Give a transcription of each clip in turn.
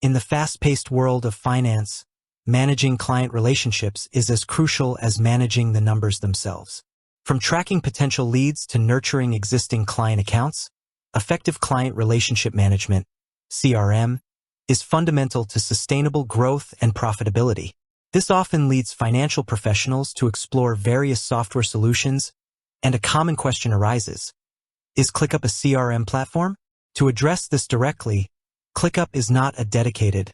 In the fast-paced world of finance, managing client relationships is as crucial as managing the numbers themselves. From tracking potential leads to nurturing existing client accounts, effective client relationship management, CRM, is fundamental to sustainable growth and profitability. This often leads financial professionals to explore various software solutions, and a common question arises: is ClickUp a CRM platform? To address this directly, ClickUp is not a dedicated,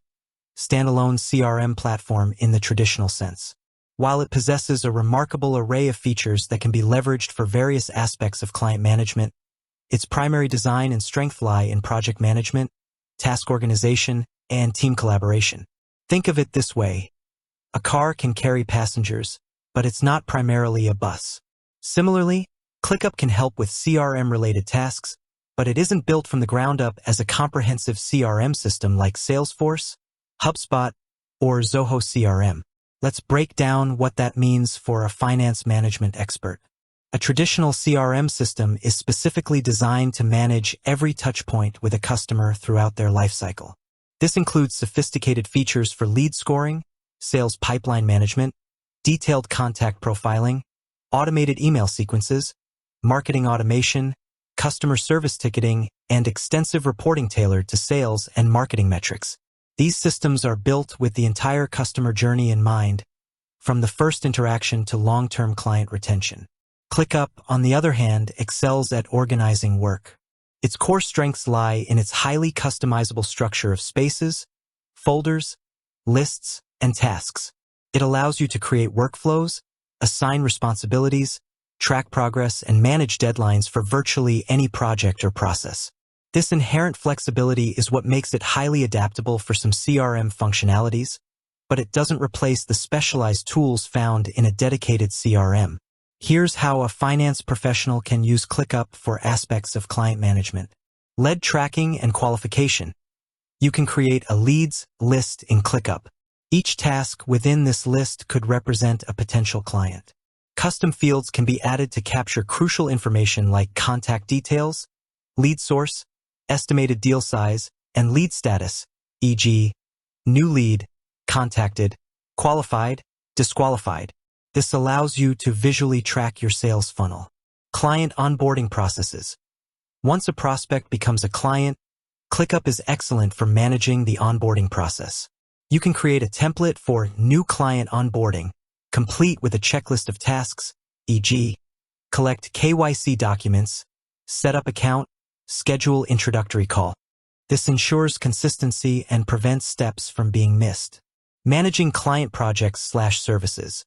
standalone CRM platform in the traditional sense. While it possesses a remarkable array of features that can be leveraged for various aspects of client management, its primary design and strength lie in project management, task organization, and team collaboration. Think of it this way: a car can carry passengers, but it's not primarily a bus. Similarly, ClickUp can help with CRM-related tasks, but it isn't built from the ground up as a comprehensive CRM system like Salesforce, HubSpot, or Zoho CRM. Let's break down what that means for a finance management expert. A traditional CRM system is specifically designed to manage every touchpoint with a customer throughout their lifecycle. This includes sophisticated features for lead scoring, sales pipeline management, detailed contact profiling, automated email sequences, marketing automation, customer service ticketing, and extensive reporting tailored to sales and marketing metrics. These systems are built with the entire customer journey in mind, from the first interaction to long-term client retention. ClickUp, on the other hand, excels at organizing work. Its core strengths lie in its highly customizable structure of spaces, folders, lists, and tasks. It allows you to create workflows, assign responsibilities, track progress, and manage deadlines for virtually any project or process. This inherent flexibility is what makes it highly adaptable for some CRM functionalities, but it doesn't replace the specialized tools found in a dedicated CRM. Here's how a finance professional can use ClickUp for aspects of client management. Lead tracking and qualification. You can create a leads list in ClickUp. Each task within this list could represent a potential client. Custom fields can be added to capture crucial information like contact details, lead source, estimated deal size, and lead status, e.g., new lead, contacted, qualified, disqualified. This allows you to visually track your sales funnel. Client onboarding processes. Once a prospect becomes a client, ClickUp is excellent for managing the onboarding process. You can create a template for new client onboarding, complete with a checklist of tasks, e.g., collect KYC documents, set up account, schedule introductory call. This ensures consistency and prevents steps from being missed. Managing client projects/services.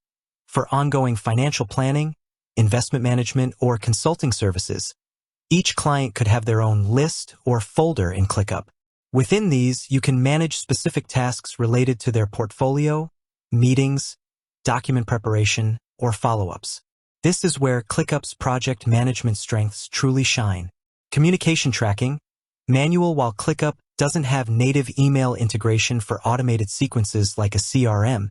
For ongoing financial planning, investment management, or consulting services, each client could have their own list or folder in ClickUp. Within these, you can manage specific tasks related to their portfolio, meetings, document preparation, or follow-ups. This is where ClickUp's project management strengths truly shine. Communication tracking. Manual. While ClickUp doesn't have native email integration for automated sequences like a CRM,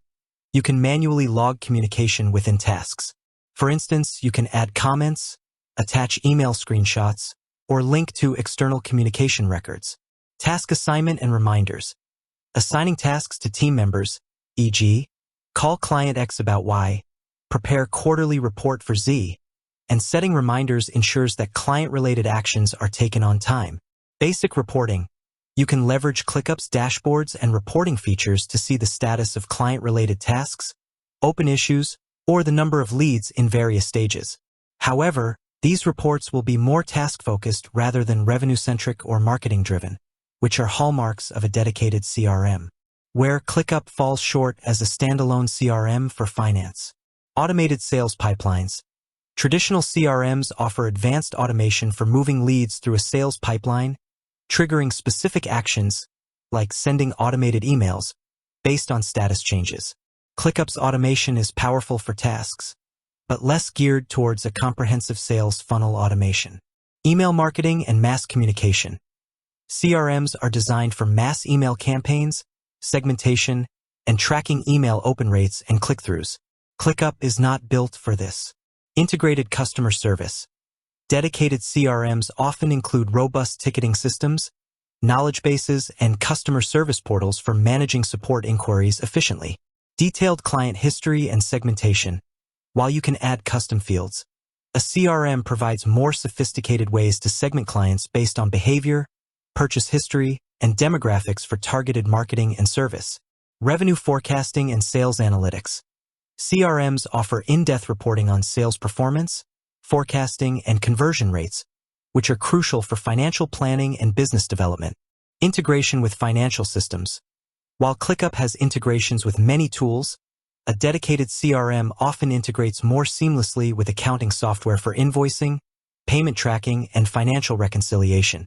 you can manually log communication within tasks. For instance, you can add comments, attach email screenshots, or link to external communication records. Task assignment and reminders. Assigning tasks to team members, e.g., call client X about Y, prepare quarterly report for Z, and setting reminders ensures that client-related actions are taken on time. Basic reporting. You can leverage ClickUp's dashboards and reporting features to see the status of client-related tasks, open issues, or the number of leads in various stages. However, these reports will be more task-focused rather than revenue-centric or marketing-driven, which are hallmarks of a dedicated CRM. Where ClickUp falls short as a standalone CRM for finance. Automated sales pipelines. Traditional CRMs offer advanced automation for moving leads through a sales pipeline, triggering specific actions, like sending automated emails, based on status changes. ClickUp's automation is powerful for tasks, but less geared towards a comprehensive sales funnel automation. Email marketing and mass communication. CRMs are designed for mass email campaigns, segmentation, and tracking email open rates and click-throughs. ClickUp is not built for this. Integrated customer service. Dedicated CRMs often include robust ticketing systems, knowledge bases, and customer service portals for managing support inquiries efficiently. Detailed client history and segmentation. While you can add custom fields, a CRM provides more sophisticated ways to segment clients based on behavior, purchase history, and demographics for targeted marketing and service. Revenue forecasting and sales analytics. CRMs offer in-depth reporting on sales performance, forecasting, and conversion rates, which are crucial for financial planning and business development. Integration with financial systems. While ClickUp has integrations with many tools, a dedicated CRM often integrates more seamlessly with accounting software for invoicing, payment tracking, and financial reconciliation.